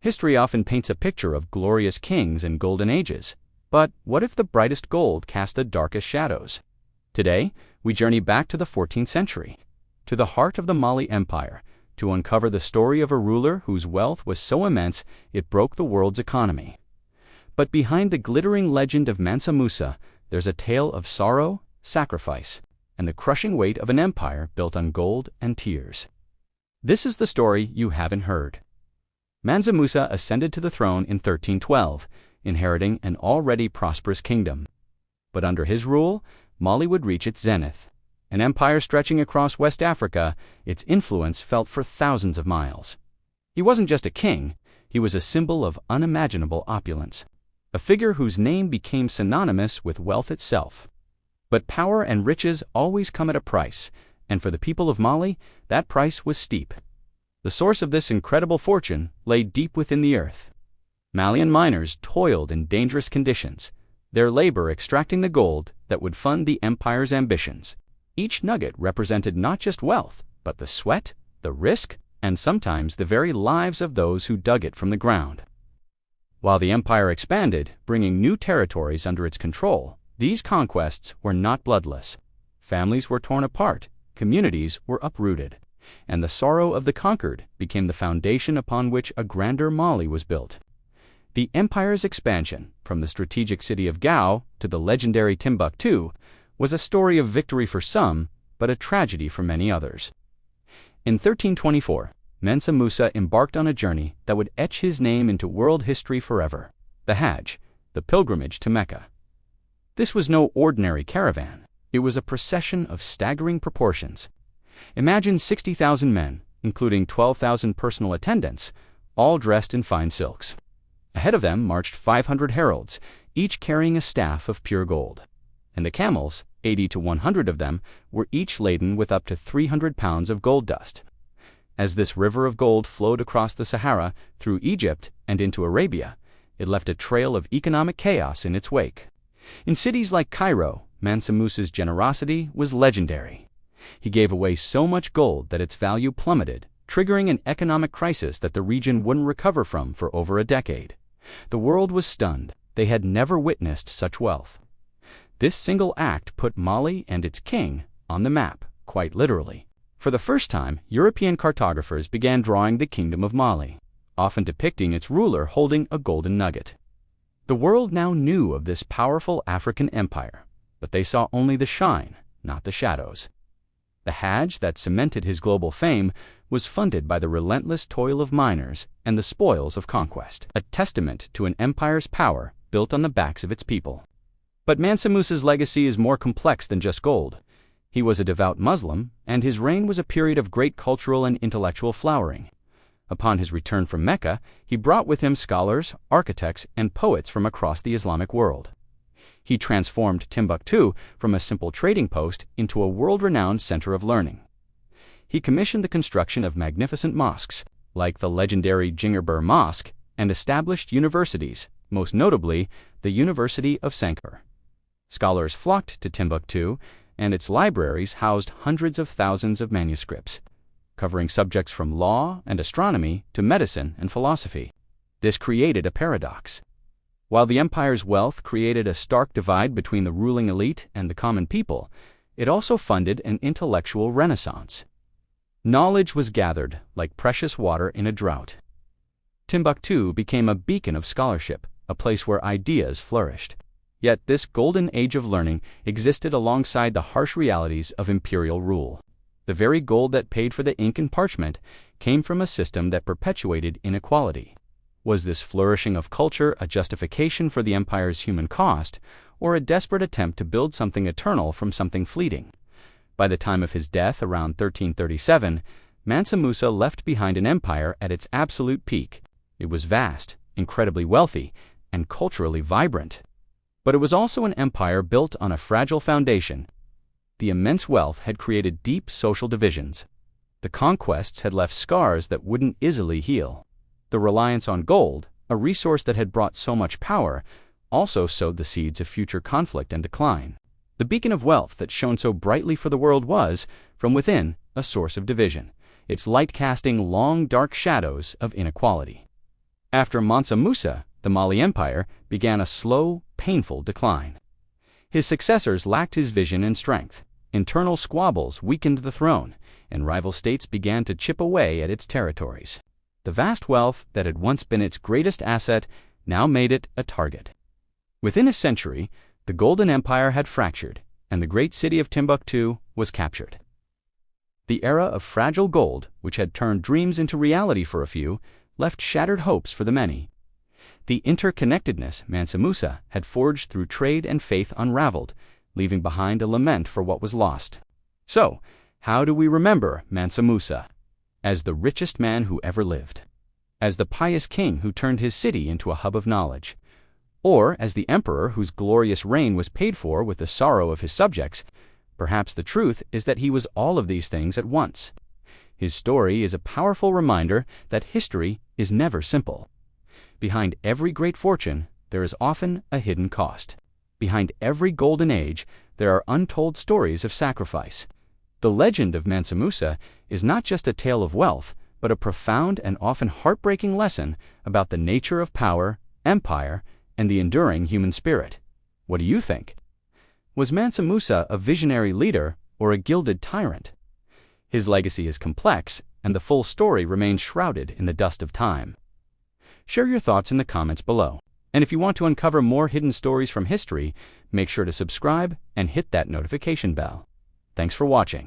History often paints a picture of glorious kings and golden ages. But what if the brightest gold cast the darkest shadows? Today, we journey back to the 14th century, to the heart of the Mali Empire, to uncover the story of a ruler whose wealth was so immense it broke the world's economy. But behind the glittering legend of Mansa Musa, there's a tale of sorrow, sacrifice, and the crushing weight of an empire built on gold and tears. This is the story you haven't heard. Mansa Musa ascended to the throne in 1312, inheriting an already prosperous kingdom. But under his rule, Mali would reach its zenith. An empire stretching across West Africa, its influence felt for thousands of miles. He wasn't just a king, he was a symbol of unimaginable opulence, a figure whose name became synonymous with wealth itself. But power and riches always come at a price, and for the people of Mali, that price was steep. The source of this incredible fortune lay deep within the earth. Malian miners toiled in dangerous conditions, their labor extracting the gold that would fund the empire's ambitions. Each nugget represented not just wealth, but the sweat, the risk, and sometimes the very lives of those who dug it from the ground. While the empire expanded, bringing new territories under its control, these conquests were not bloodless. Families were torn apart, communities were uprooted, and the sorrow of the conquered became the foundation upon which a grander Mali was built. The empire's expansion, from the strategic city of Gao to the legendary Timbuktu, was a story of victory for some, but a tragedy for many others. In 1324, Mansa Musa embarked on a journey that would etch his name into world history forever: the Hajj, the pilgrimage to Mecca. This was no ordinary caravan. It was a procession of staggering proportions. Imagine 60,000 men, including 12,000 personal attendants, all dressed in fine silks. Ahead of them marched 500 heralds, each carrying a staff of pure gold. And the camels, 80 to 100 of them, were each laden with up to 300 pounds of gold dust. As this river of gold flowed across the Sahara, through Egypt, and into Arabia, it left a trail of economic chaos in its wake. In cities like Cairo, Mansa Musa's generosity was legendary. He gave away so much gold that its value plummeted, triggering an economic crisis that the region wouldn't recover from for over a decade. The world was stunned. They had never witnessed such wealth. This single act put Mali and its king on the map, quite literally. For the first time, European cartographers began drawing the Kingdom of Mali, often depicting its ruler holding a golden nugget. The world now knew of this powerful African empire, but they saw only the shine, not the shadows. The Hajj that cemented his global fame was funded by the relentless toil of miners and the spoils of conquest, a testament to an empire's power built on the backs of its people. But Mansa Musa's legacy is more complex than just gold. He was a devout Muslim, and his reign was a period of great cultural and intellectual flowering. Upon his return from Mecca, he brought with him scholars, architects, and poets from across the Islamic world. He transformed Timbuktu from a simple trading post into a world-renowned center of learning. He commissioned the construction of magnificent mosques, like the legendary Jingerbur Mosque, and established universities, most notably the University of Sankara. Scholars flocked to Timbuktu, and its libraries housed hundreds of thousands of manuscripts, covering subjects from law and astronomy to medicine and philosophy. This created a paradox. While the empire's wealth created a stark divide between the ruling elite and the common people, it also funded an intellectual renaissance. Knowledge was gathered like precious water in a drought. Timbuktu became a beacon of scholarship, a place where ideas flourished. Yet this golden age of learning existed alongside the harsh realities of imperial rule. The very gold that paid for the ink and parchment came from a system that perpetuated inequality. Was this flourishing of culture a justification for the empire's human cost, or a desperate attempt to build something eternal from something fleeting? By the time of his death around 1337, Mansa Musa left behind an empire at its absolute peak. It was vast, incredibly wealthy, and culturally vibrant. But it was also an empire built on a fragile foundation. The immense wealth had created deep social divisions. The conquests had left scars that wouldn't easily heal. The reliance on gold, a resource that had brought so much power, also sowed the seeds of future conflict and decline. The beacon of wealth that shone so brightly for the world was, from within, a source of division, its light casting long dark shadows of inequality. After Mansa Musa, the Mali Empire began a slow, painful decline. His successors lacked his vision and strength. Internal squabbles weakened the throne, and rival states began to chip away at its territories. The vast wealth that had once been its greatest asset now made it a target. Within a century, the Golden Empire had fractured, and the great city of Timbuktu was captured. The era of fragile gold, which had turned dreams into reality for a few, left shattered hopes for the many. The interconnectedness Mansa Musa had forged through trade and faith unraveled, leaving behind a lament for what was lost. So, how do we remember Mansa Musa? As the richest man who ever lived, as the pious king who turned his city into a hub of knowledge, or as the emperor whose glorious reign was paid for with the sorrow of his subjects? Perhaps the truth is that he was all of these things at once. His story is a powerful reminder that history is never simple. Behind every great fortune, there is often a hidden cost. Behind every golden age, there are untold stories of sacrifice. The legend of Mansa Musa is not just a tale of wealth, but a profound and often heartbreaking lesson about the nature of power, empire, and the enduring human spirit. What do you think? Was Mansa Musa a visionary leader or a gilded tyrant? His legacy is complex, and the full story remains shrouded in the dust of time. Share your thoughts in the comments below. And if you want to uncover more hidden stories from history, make sure to subscribe and hit that notification bell. Thanks for watching.